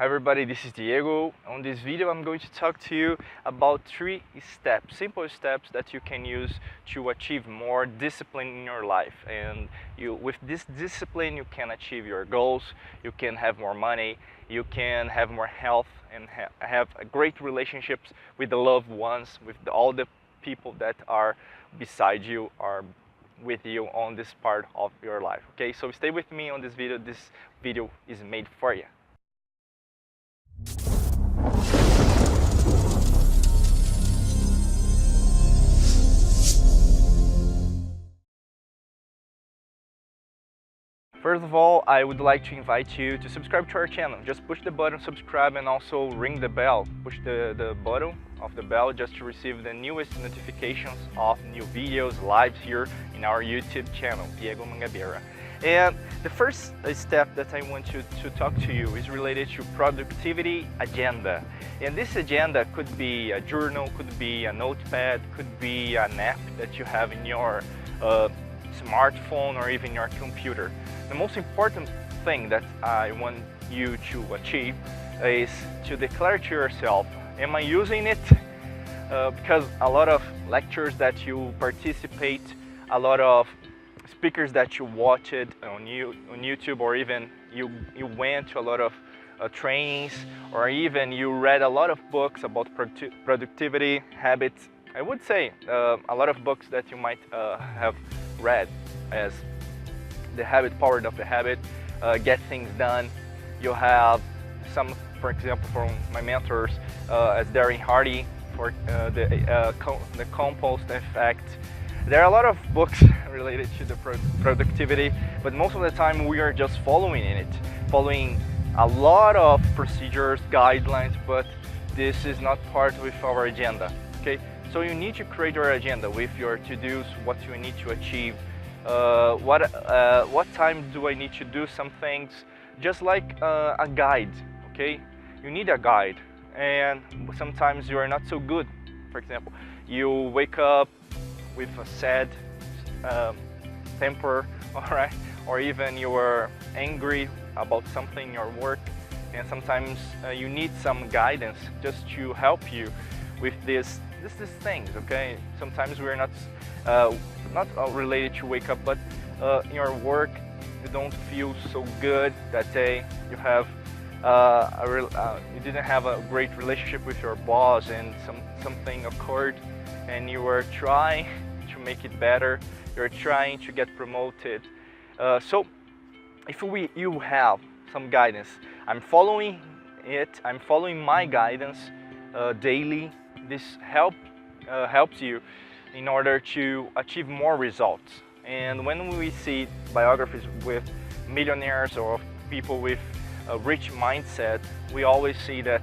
Hi everybody, this is Diego. On this video I'm going to talk to you about 3 steps, simple steps that you can use to achieve more discipline in your life. And with this discipline you can achieve your goals, you can have more money, you can have more health and have great relationships with the loved ones, with all the people that are beside you or with you on this part of your life. Okay, so stay with me on this video. This video is made for you. First of all, I would like to invite you to subscribe to our channel. Just push the button subscribe and also ring the bell. Push the button of the bell just to receive the newest notifications of new videos, lives here in our YouTube channel, Diego Mangabeira. And the first step that I want to talk to you is related to productivity agenda. And this agenda could be a journal, could be a notepad, could be an app that you have in your smartphone or even your computer. The most important thing that I want you to achieve is to declare to yourself, am I using it? Because a lot of lectures that you participate, a lot of speakers that you watched on YouTube, or even you went to a lot of trainings, or even you read a lot of books about productivity habits. I would say a lot of books that you might have read as The Habit, Power of the Habit, Get Things Done. You have some, for example, from my mentors as Darren Hardy for the compost effect. There are a lot of books related to the productivity, but most of the time we are just following in it, following a lot of procedures, guidelines, but this is not part of our agenda. Okay, so you need to create your agenda with your to-dos, what you need to achieve, what time do I need to do some things, just like a guide. Okay, you need a guide, and sometimes you are not so good. For example, you wake up with a sad temper, all right, or even you are angry about something in your work, and sometimes you need some guidance just to help you with these things. Okay, sometimes we're not related to wake up, but in your work you don't feel so good that day. You have you didn't have a great relationship with your boss, and something occurred, and you were trying to make it better. You're trying to get promoted. So if you have some guidance, I'm following it. I'm following my guidance daily. This helps you in order to achieve more results. And when we see biographies with millionaires or people with a rich mindset, we always see that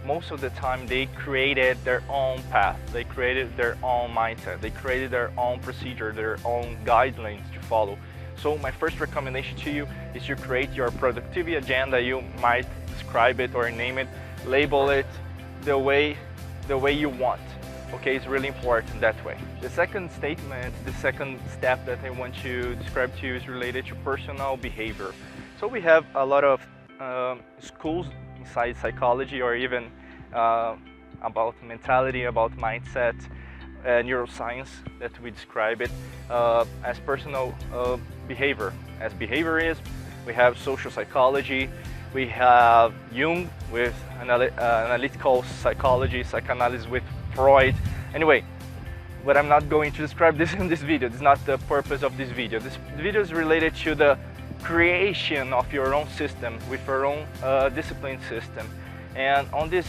most of the time they created their own path, they created their own mindset, they created their own procedure, their own guidelines to follow. So my first recommendation to you is to create your productivity agenda. You might describe it or name it, label it the way you want. Okay, it's really important that way. The second statement, the second step that I want to describe to you is related to personal behavior. So we have a lot of schools inside psychology, or even about mentality, about mindset, neuroscience, that we describe it as personal behavior. As behaviorism, we have social psychology, we have Jung with analytical psychology, psychoanalysis with Freud. Anyway, but I'm not going to describe this in this video. This is not the purpose of this video. This video is related to the creation of your own system, with your own discipline system. And on this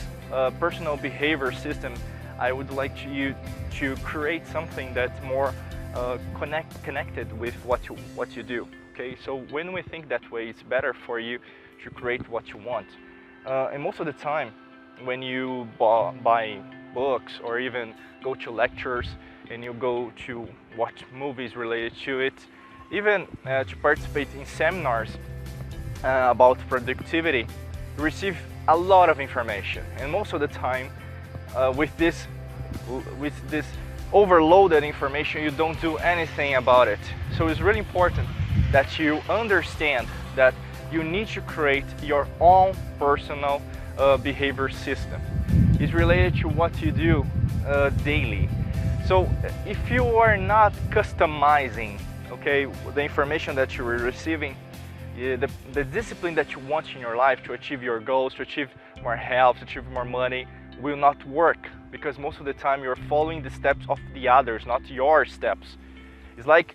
personal behavior system, I would like you to create something that's more connected with what you do. Okay, so when we think that way, it's better for you to create what you want. And most of the time, when you buy books or even go to lectures and you go to watch movies related to it, even to participate in seminars about productivity, you receive a lot of information, and most of the time with this overloaded information you don't do anything about it. So it's really important that you understand that you need to create your own personal behavior system. It's related to what you do daily. So if you are not customizing, okay, the information that you are receiving, the discipline that you want in your life to achieve your goals, to achieve more health, to achieve more money, will not work, because most of the time you're following the steps of the others, not your steps. It's like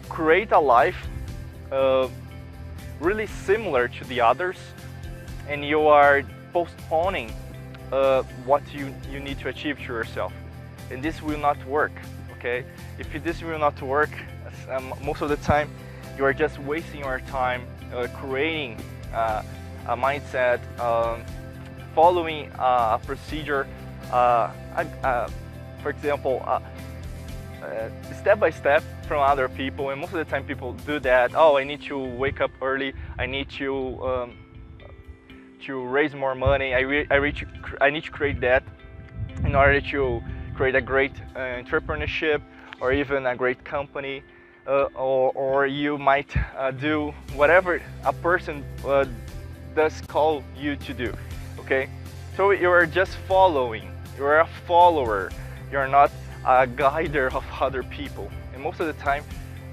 create a life really similar to the others, and you are postponing what you need to achieve to yourself, and this will not work. Okay, if this will not work, most of the time you are just wasting your time creating a mindset, following a procedure, for example, step by step from other people. And most of the time people do that. Oh, I need to wake up early, I need to raise more money, I need to create that in order to create a great entrepreneurship or even a great company, or you might do whatever a person does call you to do. Okay, so you are just following, you are a follower, you are not a guider of other people. And most of the time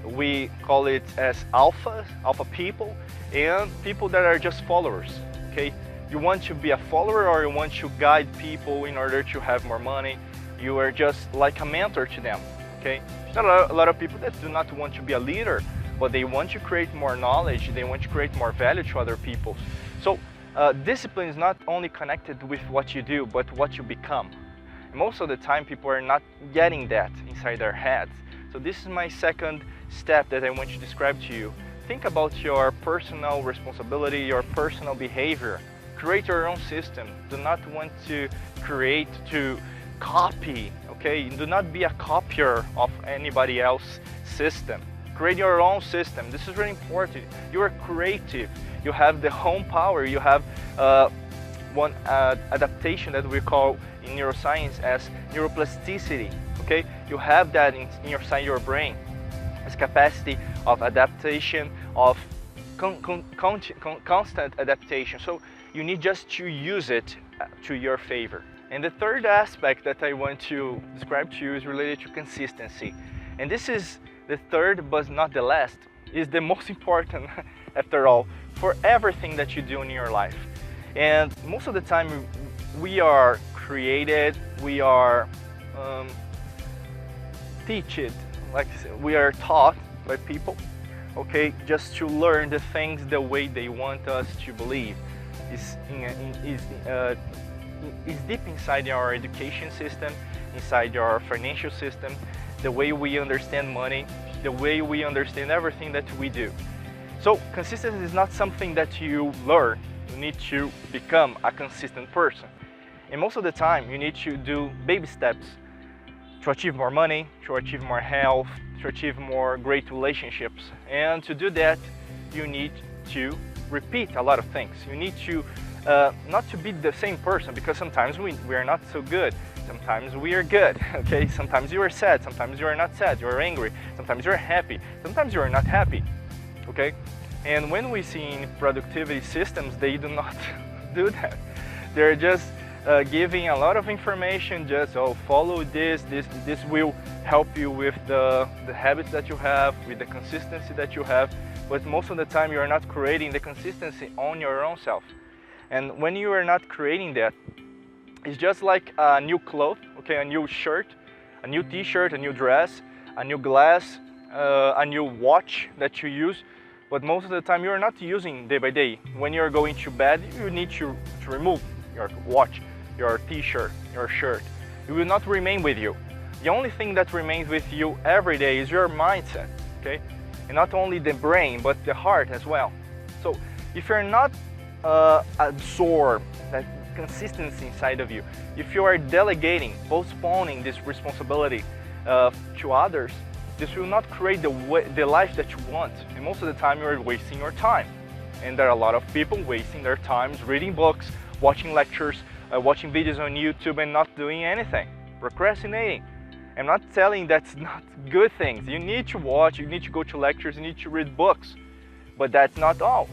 we call it as alpha people, and people that are just followers. Okay, you want to be a follower, or you want to guide people in order to have more money. You are just like a mentor to them. Okay, there's a lot of people that do not want to be a leader, but they want to create more knowledge, they want to create more value to other people. So discipline is not only connected with what you do, but what you become. And most of the time people are not getting that inside their heads. So this is my second step that I want to describe to you. Think about your personal responsibility, your personal behavior. Create your own system. Do not want to create to copy, okay? Do not be a copier of anybody else's system. Create your own system. This is really important. You are creative. You have the home power. You have one adaptation that we call in neuroscience as neuroplasticity. Okay, you have that inside your brain. It's capacity of adaptation, of constant adaptation. So you need just to use it to your favor. And the third aspect that I want to describe to you is related to consistency. And this is the third, but not the last, is the most important after all, for everything that you do in your life. And most of the time we are created, we are we are taught by people, okay, just to learn the things the way they want us to believe. It's deep inside our education system, inside our financial system, the way we understand money, the way we understand everything that we do. So consistency is not something that you learn. You need to become a consistent person. And most of the time you need to do baby steps to achieve more money, to achieve more health, to achieve more great relationships. And to do that, you need to repeat a lot of things. You need to not to be the same person, because sometimes we are not so good. Sometimes we are good, okay? Sometimes you are sad, sometimes you are not sad, you are angry, sometimes you are happy, sometimes you are not happy, okay? And when we see in productivity systems, they do not do that. They're just giving a lot of information, just follow this will help you with the habits that you have, with the consistency that you have, but most of the time you are not creating the consistency on your own self. And when you are not creating that, it's just like a new cloth, okay, a new shirt, a new t-shirt, a new dress, a new glass, a new watch that you use, but most of the time you are not using day by day. When you're going to bed, you need to remove your watch, your t-shirt, your shirt. It will not remain with you. The only thing that remains with you every day is your mindset, okay? And not only the brain, but the heart as well. So if you're not absorb that consistency inside of you, if you are delegating, postponing this responsibility to others, this will not create the life that you want. And most of the time you are wasting your time. And there are a lot of people wasting their times reading books, watching lectures, watching videos on YouTube and not doing anything, procrastinating. I'm not telling that's not good things. You need to watch, you need to go to lectures, you need to read books, but that's not all.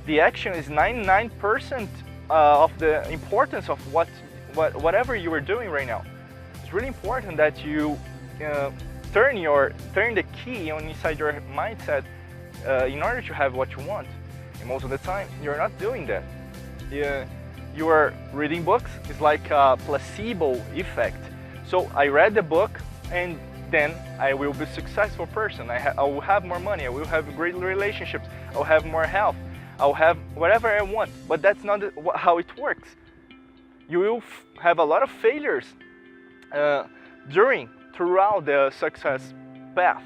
the action is 99% of the importance of whatever you are doing right now. It's really important that you turn the key on inside your mindset in order to have what you want. And most of the time, you're not doing that. You are reading books. It's like a placebo effect. So I read the book, and then I will be a successful person. I will have more money. I will have great relationships. I will have more health. I will have whatever I want. But that's not how it works. You will have a lot of failures throughout the success path.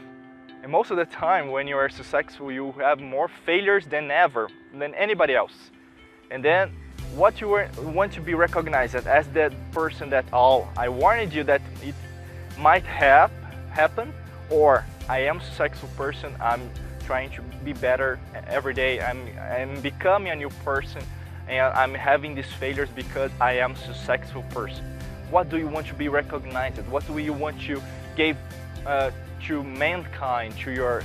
And most of the time, when you are successful, you have more failures than anybody else. And then what you want to be recognized as that person that, oh, I warned you that it might have happened, or I am a successful person, I'm trying to be better every day, I'm becoming a new person, and I'm having these failures because I am a successful person. What do you want to be recognized? What do you want to give to mankind, to your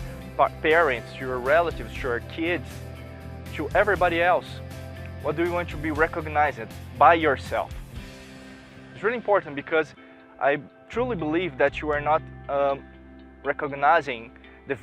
parents, to your relatives, to your kids, to everybody else? What do you want to be recognized by yourself? It's really important, because I truly believe that you are not recognizing the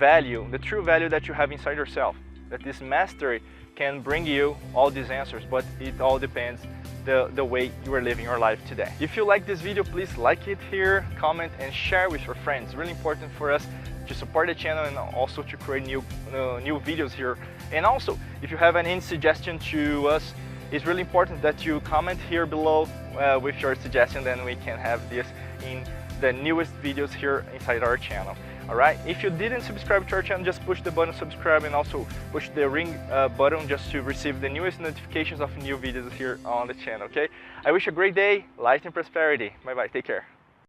true value that you have inside yourself. That this mastery can bring you all these answers, but it all depends the way you are living your life today. If you like this video, please like it here, comment and share with your friends. It's really important for us to support the channel and also to create new videos here. And also, if you have any suggestion to us, it's really important that you comment here below with your suggestion, then we can have this in the newest videos here inside our channel. Alright, if you didn't subscribe to our channel, just push the button subscribe and also push the ring button just to receive the newest notifications of new videos here on the channel, okay? I wish you a great day, light and prosperity. Bye bye, take care.